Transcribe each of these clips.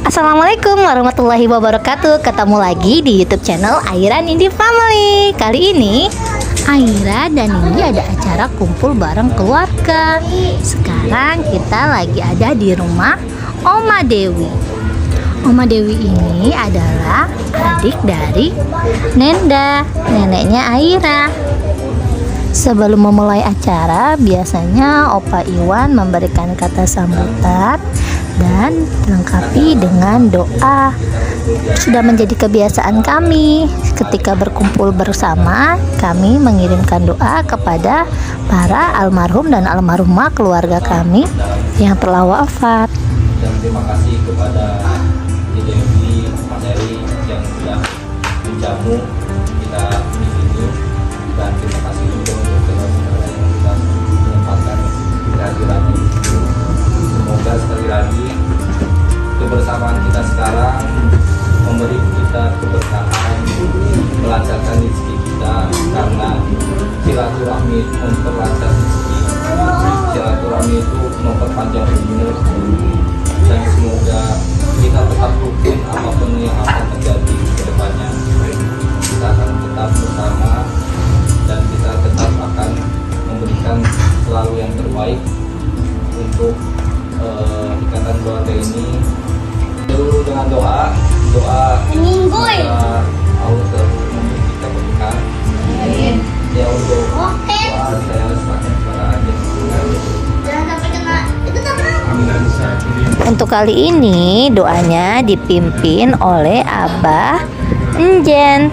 Assalamualaikum warahmatullahi wabarakatuh. Ketemu lagi di YouTube channel Aira Nindi Family. Kali ini Aira dan Nindi ada acara kumpul bareng keluarga. Sekarang kita lagi ada di rumah Oma Dewi. Oma Dewi ini adalah adik dari Nenda, neneknya Aira. Sebelum memulai acara, biasanya Opa Iwan memberikan kata sambutan dan dilengkapi dengan doa. Sudah menjadi kebiasaan kami ketika berkumpul bersama, kami mengirimkan doa kepada para almarhum dan almarhumah keluarga kami yang telah wafat. Dan terima kasih kepada Dewi, Mas Eri yang sudah menjamu kita di sini, dan terima kasih juga untuk saudara-saudara yang sudah menyempatkan kehadirannya di situ. Semoga sekali lagi kebersamaan kita sekarang memberi kita keberkahan, melancarkan rezeki kita, karena silaturahmi memperlancar rezeki, silaturahmi itu memperpanjang umur, dan semoga kita tetap rukun apapun yang akan terjadi ke depannya. Kita akan tetap bersama dan kita tetap akan memberikan selalu yang terbaik untuk ikatan keluarga ini. Dulu dengan doa Mingguy. Allah selalu memberi kita berkah. Ya untuk doa saya semakin kepada aja. Jangan sampai kena itu tak pernah. Untuk kali ini doanya dipimpin oleh Abah Enjen.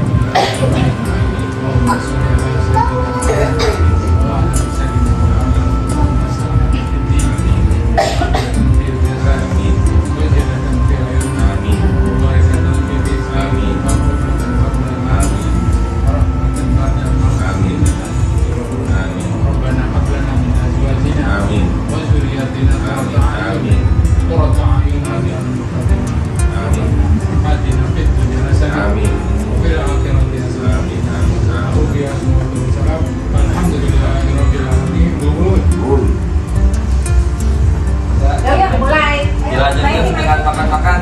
Dilanjutkan dengan makan-makan.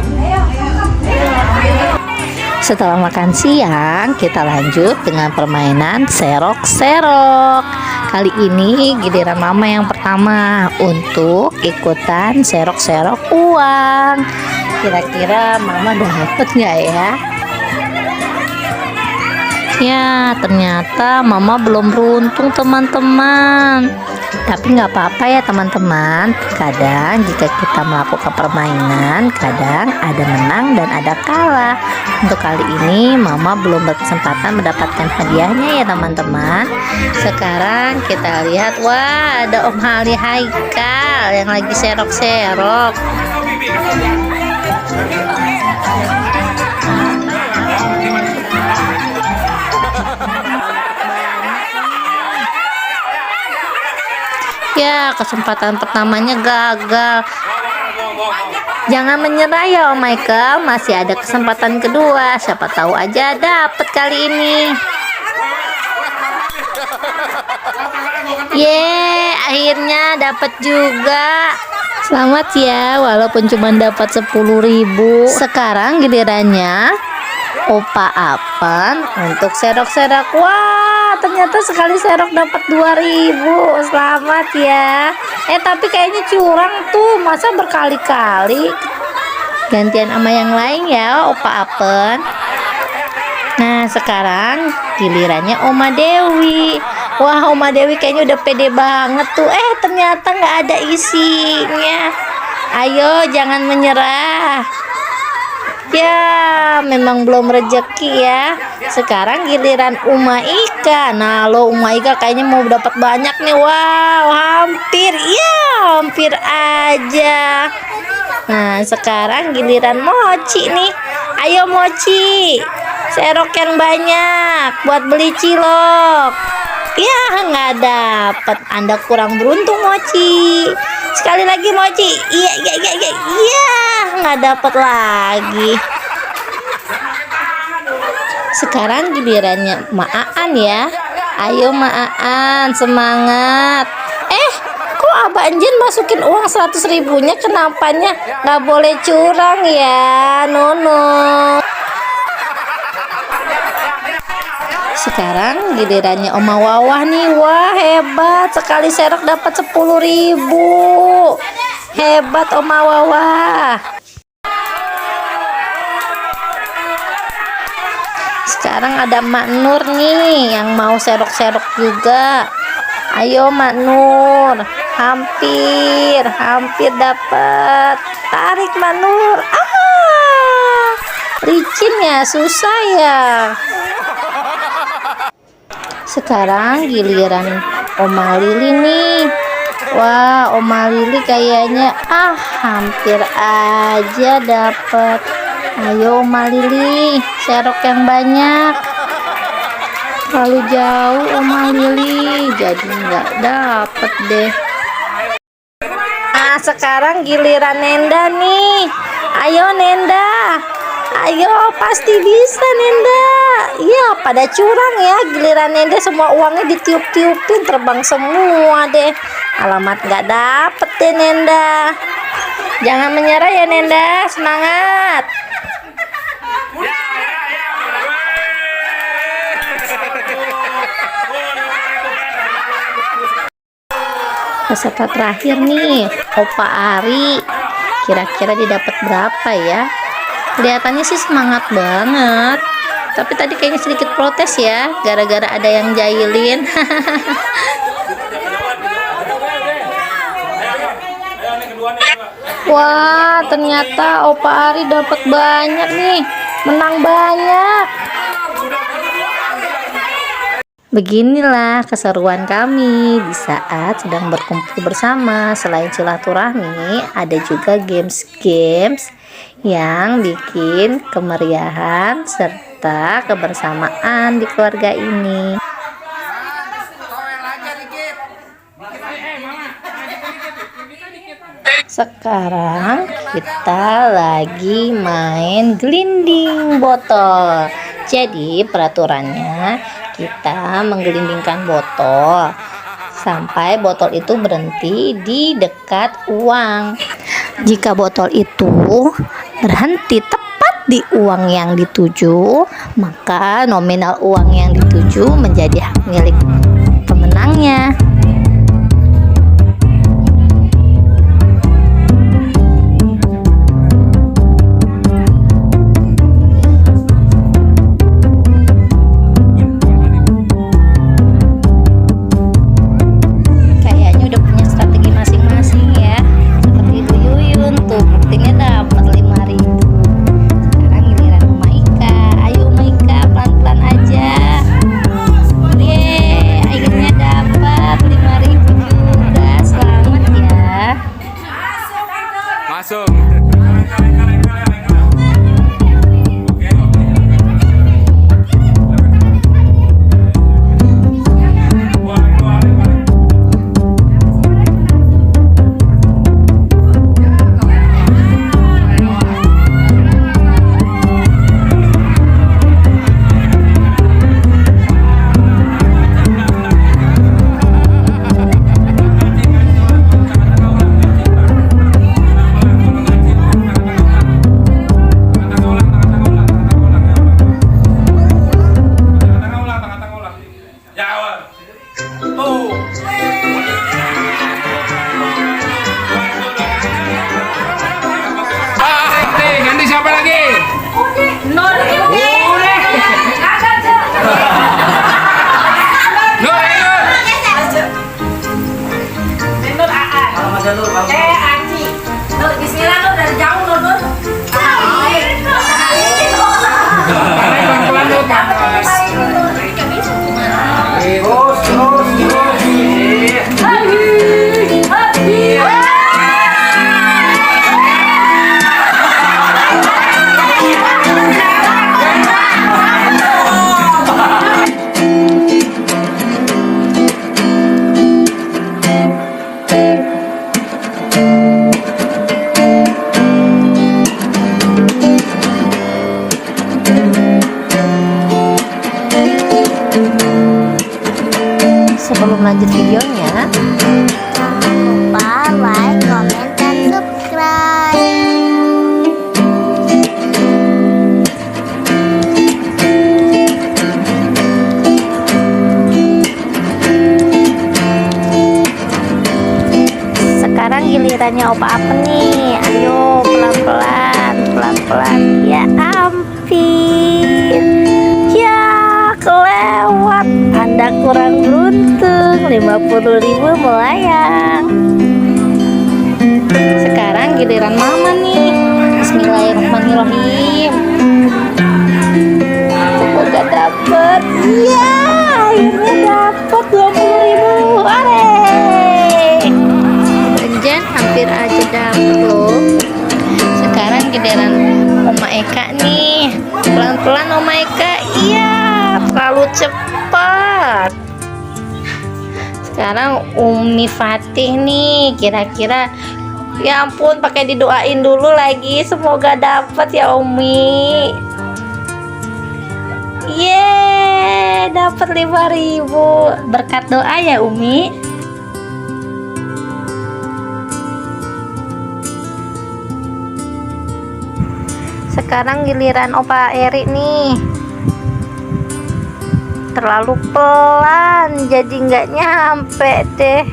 Setelah makan siang, kita lanjut dengan permainan serok-serok. Kali ini giliran mama yang pertama untuk ikutan serok-serok uang. Kira-kira mama dapet nggak ya? Ya, ternyata mama belum beruntung teman-teman. Tapi nggak apa-apa ya teman-teman. Kadang jika kita melakukan permainan, kadang ada menang dan ada kalah. Untuk kali ini mama belum berkesempatan mendapatkan hadiahnya ya teman-teman. Sekarang kita lihat, wah ada Om Ali Haikal yang lagi serok-serok. Ya, kesempatan pertamanya gagal. Jangan menyerah ya Om Michael, masih ada kesempatan kedua. Siapa tahu aja dapet kali ini. Akhirnya dapet juga. Selamat ya, walaupun cuma dapat 10.000. Sekarang gilirannya Opa Apan untuk serok-serok. Wah, ternyata sekali serok dapat 2.000. Selamat ya. Tapi kayaknya curang tuh, masa berkali-kali. Gantian sama yang lain ya Opa Apan. Nah, sekarang gilirannya Oma Dewi. Wah, Oma Dewi kayaknya udah pede banget tuh. Ternyata nggak ada isinya. Ayo, jangan menyerah. Ya, memang belum rezeki ya. Sekarang giliran Uma Ika. Nah, lo Uma Ika kayaknya mau dapat banyak nih. Wow, hampir. Ya, hampir aja. Nah, sekarang giliran Mochi nih. Ayo Mochi, serok yang banyak buat beli cilok. Ya, nggak dapet. Anda kurang beruntung Mochi. Sekali lagi Mochi. Iya, nggak dapet lagi. Sekarang gilirannya Maan ya. Ayo Maan, semangat. Kok Mbak Jen masukin uang 100.000-nya, kenapanya nggak boleh curang ya, Nono. Sekarang gilirannya Oma Wawah nih. Wah, hebat sekali, serok dapat 10.000. Hebat Oma Wawah. Sekarang ada Mak Nur nih yang mau serok-serok juga. Ayo Mak Nur, hampir dapat. Tarik Mak Nur. Licin ya, susah ya. Sekarang giliran Oma Lili nih. Wah, Oma Lili kayaknya hampir aja dapat. Ayo Oma Lili, serok yang banyak. Terlalu jauh Oma Lili, jadi nggak dapet deh. Nah, sekarang giliran Nenda nih. Ayo Nenda, ayo pasti bisa Nenda. Iya, pada curang ya. Giliran Nenda semua uangnya ditiup-tiupin, terbang semua deh. Alamat nggak dapet deh Nenda. Jangan menyerah ya Nenda, semangat. Peserta terakhir nih, Opa Ari. Kira-kira didapat berapa ya? Kelihatannya sih semangat banget. Tapi tadi kayaknya sedikit protes ya, gara-gara ada yang jahilin. Wah, ternyata Opa Ari dapat banyak nih, menang banyak. Beginilah keseruan kami di saat sedang berkumpul bersama. Selain silaturahmi, ada juga games-games yang bikin kemeriahan serta kebersamaan di keluarga ini. Sekarang kita lagi main gelinding botol. Jadi peraturannya kita menggelindingkan botol sampai botol itu berhenti di dekat uang. Jika botol itu berhenti tepat di uang yang dituju, maka nominal uang yang dituju menjadi hak milik pemenangnya. Sebelum lanjut videonya, jangan lupa punya opa apa nih? Ayo pelan-pelan, pelan-pelan. Ya ampun, ya kelewat. Anda kurang beruntung, 50.000 melayang. Sekarang giliran mama nih. Bismillahirrahmanirrahim. Semoga dapet. Ya, akhirnya dapet 20.000. Are. Benjen hampir aja dapet loh. Sekarang giliran Oma Eka nih. Pelan-pelan Oma Eka. Iya, terlalu cepat. Sekarang Umi Fatih nih, kira-kira, ya ampun, pakai didoain dulu lagi, semoga dapat ya Umi. Yeay, dapat 5.000 berkat doa ya Umi. Sekarang giliran Opa Eri nih. Terlalu pelan, jadi nggak nyampe deh.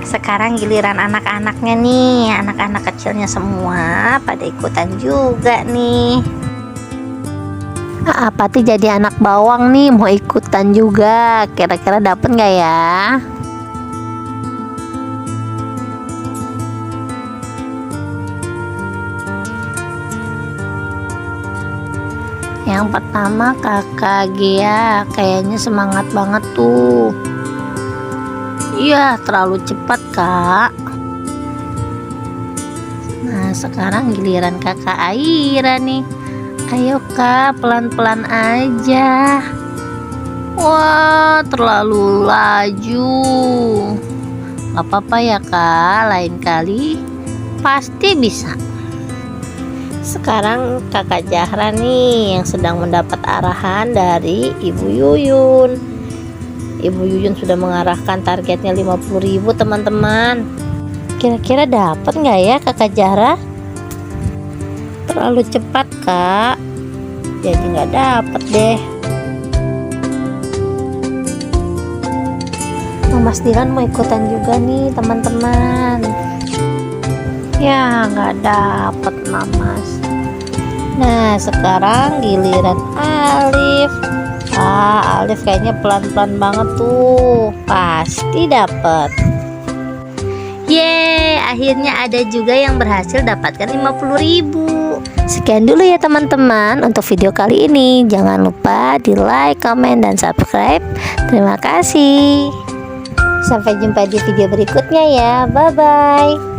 Sekarang giliran anak-anaknya nih, anak-anak kecilnya semua pada ikutan juga nih. Apa tuh jadi anak bawang nih, mau ikutan juga. Kira-kira dapet nggak ya? Yang pertama kakak Gia, kayaknya semangat banget tuh. Iya, terlalu cepat kak. Nah sekarang giliran kakak Aira nih. Ayo kak, pelan-pelan aja. Wah, terlalu laju. Gak apa-apa ya kak, lain kali pasti bisa. Sekarang kakak Zahra nih yang sedang mendapat arahan dari Ibu Yuyun. Ibu Yuyun sudah mengarahkan targetnya 50.000 teman-teman. Kira-kira dapat nggak ya kakak Zahra? Terlalu cepat kak, jadi nggak dapat deh. Mas Dilan mau ikutan juga nih teman-teman. Ya nggak dapet Mamas. Nah sekarang giliran Alif. Alif kayaknya pelan-pelan banget tuh, pasti dapet. Yeay, akhirnya ada juga yang berhasil dapatkan 50.000. Sekian dulu ya teman-teman untuk video kali ini. Jangan lupa di like, komen, dan subscribe. Terima kasih. Sampai jumpa di video berikutnya ya. Bye-bye.